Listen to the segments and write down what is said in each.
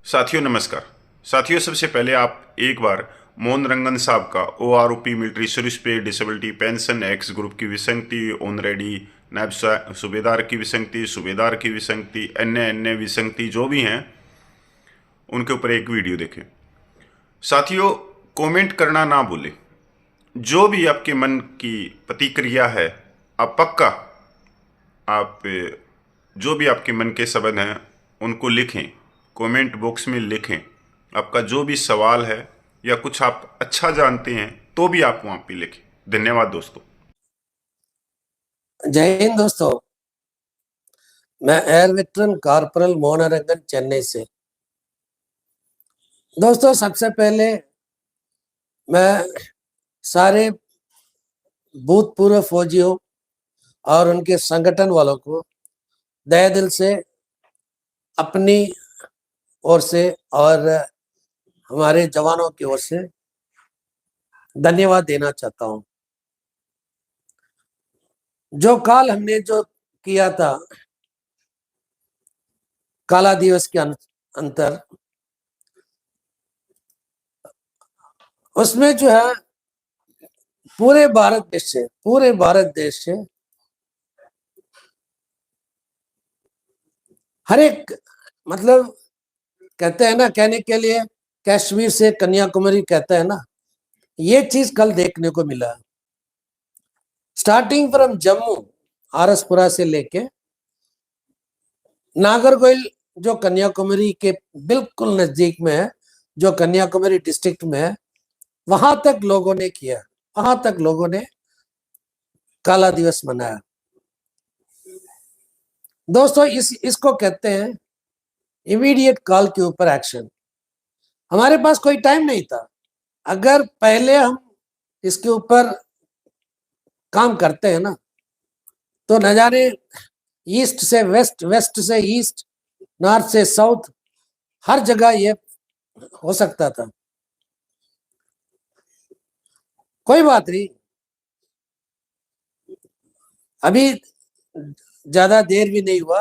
साथियों नमस्कार। साथियों सबसे पहले आप एक बार मोहन रंगन साहब का OROP मिलिट्री सर्विस पे डिसेबिलिटी पेंशन एक्स ग्रुप की विसंगति ऑनरेडी नायब सूबेदार की विसंगति सूबेदार की विसंगति अन्य अन्य विसंगति जो भी हैं उनके ऊपर एक वीडियो देखें। साथियों कमेंट करना ना भूलें। जो भी आपके मन की प्रतिक्रिया है आप पक्का आप जो भी आपके मन के शब्द हैं उनको लिखें, कमेंट बॉक्स में लिखें। आपका जो भी सवाल है या कुछ आप अच्छा जानते हैं तो भी आप वहाँ पे लिखें। धन्यवाद दोस्तों। जय हिंद दोस्तों, मैं एयर वेटरन कॉर्पोरल मोहन रंगन चेन्नई से। दोस्तों सबसे पहले मैं सारे भूतपूर्व फौजियों और उनके संगठन वालों को तहे दिल से अपनी ओर से और हमारे जवानों की ओर से धन्यवाद देना चाहता हूं। जो काल हमने जो किया था काला दिवस के अंतर, उसमें जो है पूरे भारत देश से हर एक मतलब कहते हैं ना, कहने के लिए कश्मीर से कन्याकुमारी कहते हैं ना, ये चीज कल देखने को मिला। स्टार्टिंग फ्रॉम जम्मू आरसपुरा से लेके नागरकोइल जो कन्याकुमारी के बिल्कुल नजदीक में है, जो कन्याकुमारी डिस्ट्रिक्ट में है, वहां तक लोगों ने किया, वहां तक लोगों ने काला दिवस मनाया। दोस्तों इसको कहते हैं इमीडिएट कॉल के ऊपर एक्शन। हमारे पास कोई टाइम नहीं था। अगर पहले हम इसके ऊपर काम करते हैं ना, तो न जाने ईस्ट से वेस्ट, वेस्ट से ईस्ट, नॉर्थ से साउथ, हर जगह ये हो सकता था। कोई बात नहीं, अभी ज्यादा देर भी नहीं हुआ,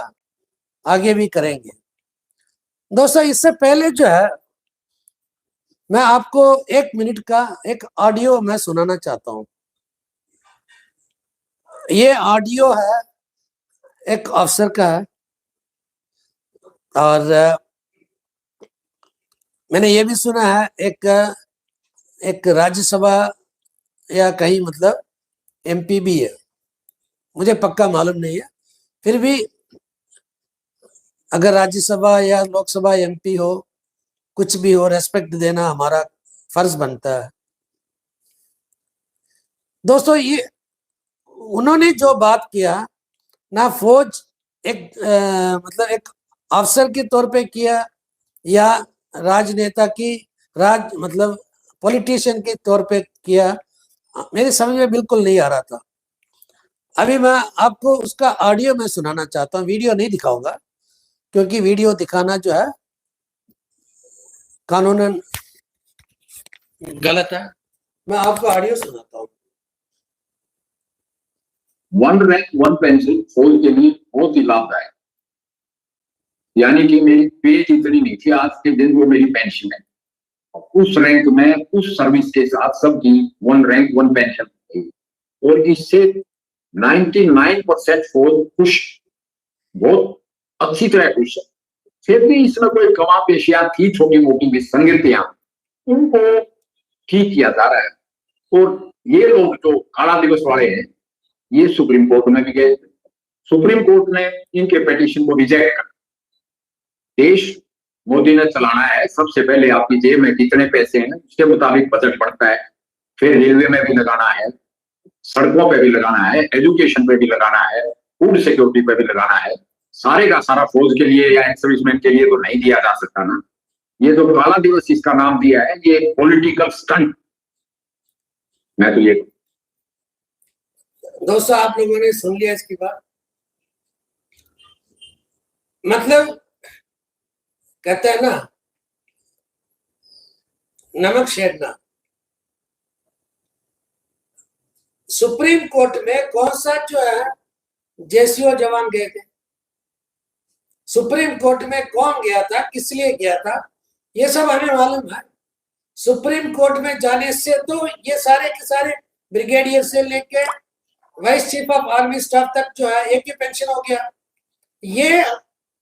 आगे भी करेंगे। दोस्तों इससे पहले जो है मैं आपको 1 मिनट का एक ऑडियो मैं सुनाना चाहता हूं। ये ऑडियो है एक अफसर का है, और मैंने ये भी सुना है एक राज्यसभा या कहीं मतलब MP भी है, मुझे पक्का मालूम नहीं है। फिर भी अगर राज्यसभा या लोकसभा MP हो, कुछ भी हो, रेस्पेक्ट देना हमारा फर्ज बनता है। दोस्तों ये उन्होंने जो बात किया ना, फौज एक मतलब एक अफसर के तौर पे किया या राजनेता की मतलब पॉलिटिशियन के तौर पे किया, मेरी समझ में बिल्कुल नहीं आ रहा था। अभी मैं आपको उसका ऑडियो में सुनाना चाहता हूँ, वीडियो नहीं दिखाऊंगा क्योंकि वीडियो दिखाना जो है कानूनन गलत है। मैं आपको ऑडियो सुनाता हूँ। वन रैंक वन पेंशन फौज के लिए बहुत ही लाभदायक, यानी कि मेरी पेज इतनी नहीं थी, आज के दिन वो मेरी पेंशन है। उस रैंक में उस सर्विस के साथ सबकी वन रैंक वन पेंशन थी, और इससे 99% फौज खुश, बहुत अच्छी तरह खुश है। फिर भी इसमें कोई कमा पेशियां थी, छोटी मोटी विसंगतियां, उनको ठीक किया जा रहा है। और ये लोग जो काला दिवस वाले हैं, ये सुप्रीम कोर्ट में भी गए। सुप्रीम कोर्ट ने इनके पिटीशन को रिजेक्ट कर, देश मोदी ने चलाना है, सबसे पहले आपकी जेब में कितने पैसे हैं उसके मुताबिक बजट बढ़ता है, फिर रेलवे में भी लगाना है, सड़कों पे भी लगाना है, एजुकेशन पे भी लगाना है, फूड सिक्योरिटी पे भी लगाना है। सारे का सारा फौज के लिए या एक्स सर्विसमैन के लिए तो नहीं दिया जा सकता ना। ये जो काला दिवस इसका नाम दिया है, ये पॉलिटिकल स्टंट। मैं तो ये दोस्तों आप लोगों ने सुन लिया इसकी बात। मतलब कहते हैं ना, नमक शेरना। सुप्रीम कोर्ट में कौन सा जो है JCO जवान गए थे? सुप्रीम कोर्ट में कौन गया था, किस लिए गया था? ये सब हमें मालूम है। सुप्रीम कोर्ट में जाने से तो ये सारे के सारे ब्रिगेडियर से लेके vice chief of army staff तक जो है एक ही पेंशन हो गया। ये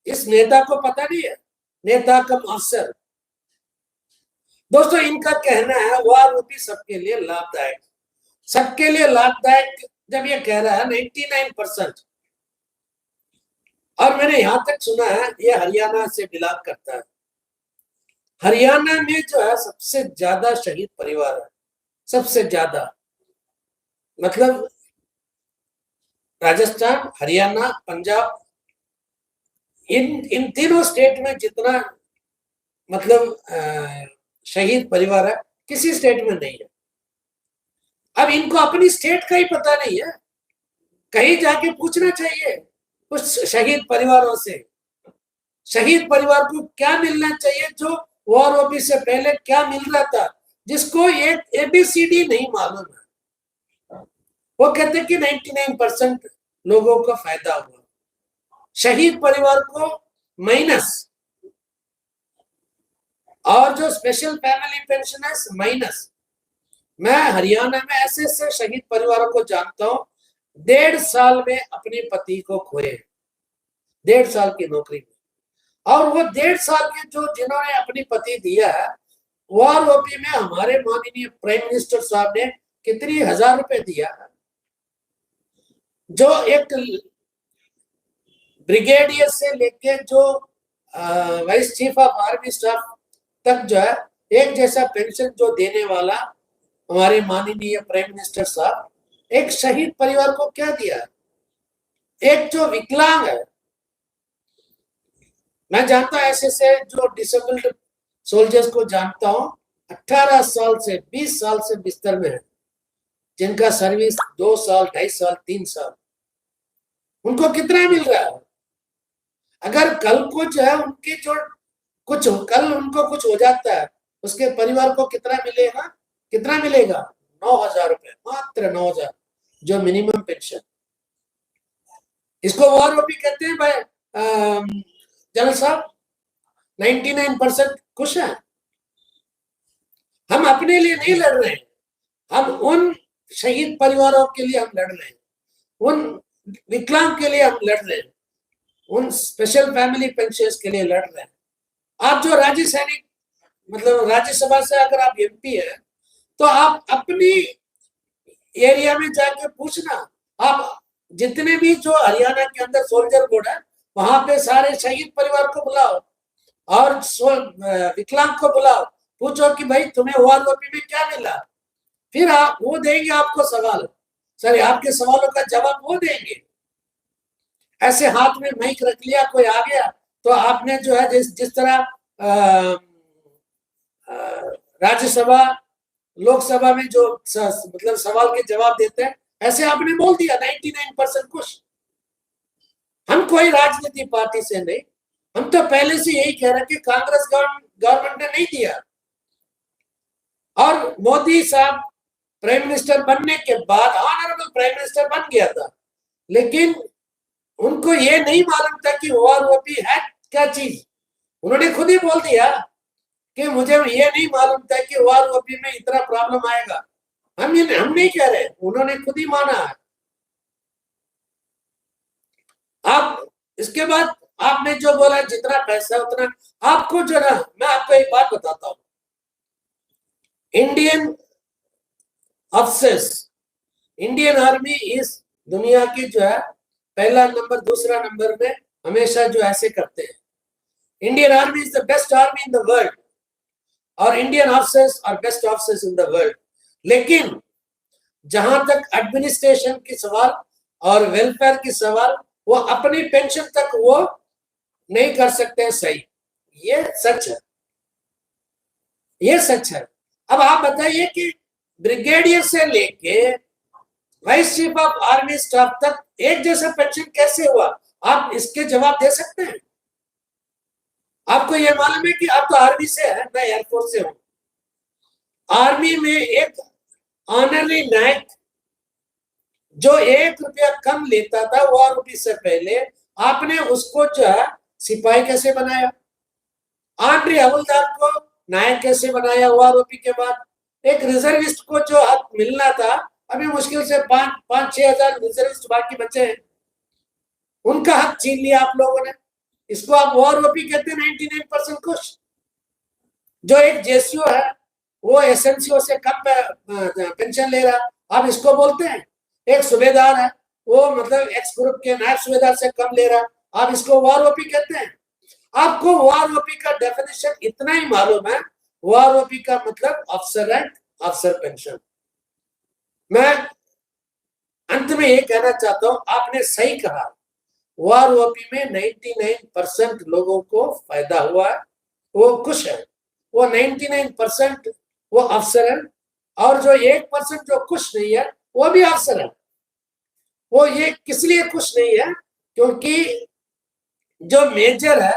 इस नेता को पता नहीं है, नेता कम अफसर। दोस्तों इनका कहना है वार रूपी सबके लिए लाभदायक, सबके लिए लाभदायक जब ये कह रहा है 99%, और मैंने यहां तक सुना है ये हरियाणा से बिलोंग करता है। हरियाणा में जो है सबसे ज्यादा शहीद परिवार है, सबसे ज्यादा, मतलब राजस्थान, हरियाणा, पंजाब, इन तीनों स्टेट में जितना मतलब शहीद परिवार है किसी स्टेट में नहीं है। अब इनको अपनी स्टेट का ही पता नहीं है, कहीं जाके पूछना चाहिए उस शहीद परिवारों से, शहीद परिवार को क्या मिलना चाहिए जो वॉर ओपी से पहले क्या मिल रहा था, जिसको एक एबीसीडी नहीं मालूम है। वो कहते हैं कि 99% लोगों को फायदा हुआ, शहीद परिवार को माइनस, और जो स्पेशल फैमिली पेंशन है माइनस। मैं हरियाणा में ऐसे ऐसे शहीद परिवारों को जानता हूं 1.5 साल में अपने पति को खोए, 1.5 साल की नौकरी में, और वो 1.5 साल के जो जिन्होंने अपनी पति दिया है वॉर ओपी में हमारे माननीय प्राइम मिनिस्टर साहब ने कितनी 1000 रुपए दिया है। जो एक ब्रिगेडियर से लेके जो vice chief of army staff तक जो है एक जैसा पेंशन जो देने वाला हमारे माननीय प्राइम मिनिस्टर साहब, एक शहीद परिवार को क्या दिया? एक जो विकलांग है, मैं जानता हूं ऐसे से जो डिसेबल्ड सोल्जर्स को जानता हूं 18 साल से 20 साल से बिस्तर में है, जिनका सर्विस 2 साल, 2.5 साल, 3 साल, उनको कितना मिल रहा है? अगर कल को जो है उनकी जो कुछ कल उनको कुछ हो जाता है, उसके परिवार को कितना मिलेगा? कितना मिलेगा? 9,000 रुपए, मात्र 9,000, जो मिनिमम पेंशन। इसको वॉर ओपी कहते हैं भाई। जनरल साहब 99% खुश है। हम अपने लिए नहीं लड़ रहे हैं, हम उन शहीद परिवारों के लिए हम लड़ रहे हैं, उन विकलांग के लिए हम लड़ रहे हैं, उन स्पेशल फैमिली पेंशन के लिए लड़ रहे हैं। आप जो राज्य सैनिक, मतलब राज्यसभा से अगर आप एमपी है तो आप अपनी एरिया में जाके पूछना, आप जितने भी जो हरियाणा के अंदर सोल्जर बोर्ड है वहां पे सारे शहीद परिवार को बुलाओ और विकलांग को बुलाओ, पूछो कि भाई तुम्हें वॉर ओपी में क्या मिला, फिर आप वो देंगे आपको सवाल, सर आपके सवालों का जवाब वो देंगे। ऐसे हाथ में माइक रख लिया, कोई आ गया तो आपने जो है जिस तरह राज्यसभा लोकसभा में जो मतलब सवाल के जवाब देते हैं, ऐसे आपने बोल दिया, 99% खुश। हम कोई राजनीतिक पार्टी से नहीं, हम तो पहले से यही कह रहे कि कांग्रेस गवर्नमेंट ने नहीं दिया, और मोदी साहब प्राइम मिनिस्टर बनने के बाद ऑनरेबल प्राइम मिनिस्टर बन गया था, लेकिन उनको ये नहीं मालूम था कि वॉर ओपी है क्या चीज। उन्होंने खुद ही बोल दिया कि मुझे ये नहीं मालूम था कि वॉर ओपी में इतना प्रॉब्लम आएगा। हम नहीं कह रहे, उन्होंने खुद ही माना है। आप इसके बाद आपने जो बोला जितना पैसा उतना आपको, जो ना मैं आपको एक बात बताता हूं, इंडियन अफसर्स, इंडियन आर्मी इस दुनिया की जो है पहला नंबर दूसरा नंबर में हमेशा जो ऐसे करते हैं। Indian army is the best army in the world, और Indian officers are best officers in the world. लेकिन जहां तक एडमिनिस्ट्रेशन की सवाल और वेलफेयर की सवाल, वो अपनी पेंशन तक वो नहीं कर सकते हैं सही। ये सच है, ये सच है। अब आप बताइए कि ब्रिगेडियर से लेके vice chief of army staff तक एक जैसा पेंशन कैसे हुआ? आप इसके जवाब दे सकते हैं? आपको यह मालूम है कि आप तो आर्मी से है, मैं एयरफोर्स से हूं। आर्मी में एक ऑनररी नायक जो 1 रुपया कम लेता था वॉर ओपी से पहले, आपने उसको जो है सिपाही कैसे बनाया? आंड्री हवलदार को नायक कैसे बनाया ओआरओपी के बाद? एक रिजर्विस्ट को जो हक मिलना था, अभी मुश्किल से 5-6 हजार रिजर्विस्ट बाकी बचे हैं, उनका हक छीन लिया आप लोगों ने। इसको आप ओआरओपी कहते हैं। 99% खुश। जो एक जेसीओ है वो एसएनसीओ से कम पेंशन ले रहा, आप इसको बोलते हैं। एक सूबेदार है वो मतलब एक्स ग्रुप के नायब सूबेदार से कम ले रहा, आप इसको ओआरओपी कहते हैं। आपको ओआरओपी का डेफिनेशन इतना ही मालूम है, ओआरओपी का मतलब अफसर रैंक, अफसर पेंशन। मैं अंत में ये कहना चाहता हूं, आपने सही कहा, ओआरओपी में 99% लोगों को फायदा हुआ है, वो खुश है। वो 99% वो अफसर है, और जो 1% जो खुश नहीं है वो भी अफसर है। वो ये किस लिए खुश नहीं है? क्योंकि जो मेजर है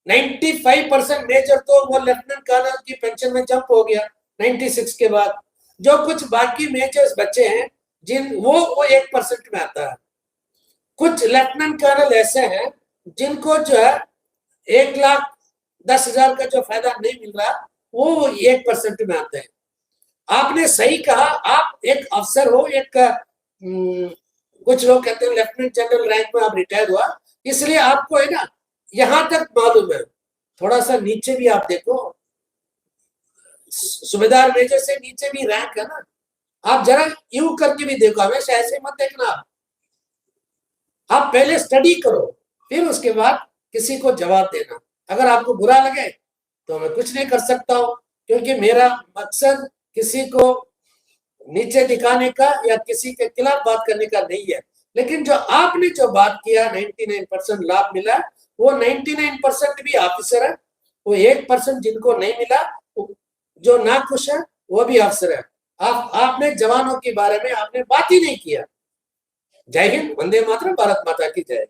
95% मेजर तो वो लेफ्टिनेंट कर्नल की पेंशन में जंप हो गया 96 के बाद। जो कुछ बाकी मेजर्स बचे हैं जिन वो 1% में आता है। कुछ लेफ्टिनेंट कर्नल ऐसे हैं जिनको जो है 1,10,000 का जो फायदा नहीं मिल रहा वो 1% में आते हैं। आपने सही कहा, आप एक अफसर हो, एक कुछ लोग कहते हैं लेफ्टिनेंट जनरल रैंक में आप रिटायर हुआ, इसलिए आपको है ना यहां तक मालूम है। थोड़ा सा नीचे भी आप देखो, सूबेदार मेजर से नीचे भी रैंक है ना, आप जरा यूं करके भी देखो, हमेशा ऐसे मत देखना। आप पहले स्टडी करो, फिर उसके बाद किसी को जवाब देना। अगर आपको बुरा लगे तो मैं कुछ नहीं कर सकता हूं, क्योंकि मेरा मकसद किसी को नीचे दिखाने का या किसी के खिलाफ बात करने का नहीं है। लेकिन जो आपने जो बात किया 99% लाभ मिला, वो 99% भी ऑफिसर है, वो 1% जिनको नहीं मिला, जो ना खुश है वो भी अफसर है। आपने जवानों के बारे में आपने बात ही नहीं किया। जय हिंद, वंदे मातरम, भारत माता की जय।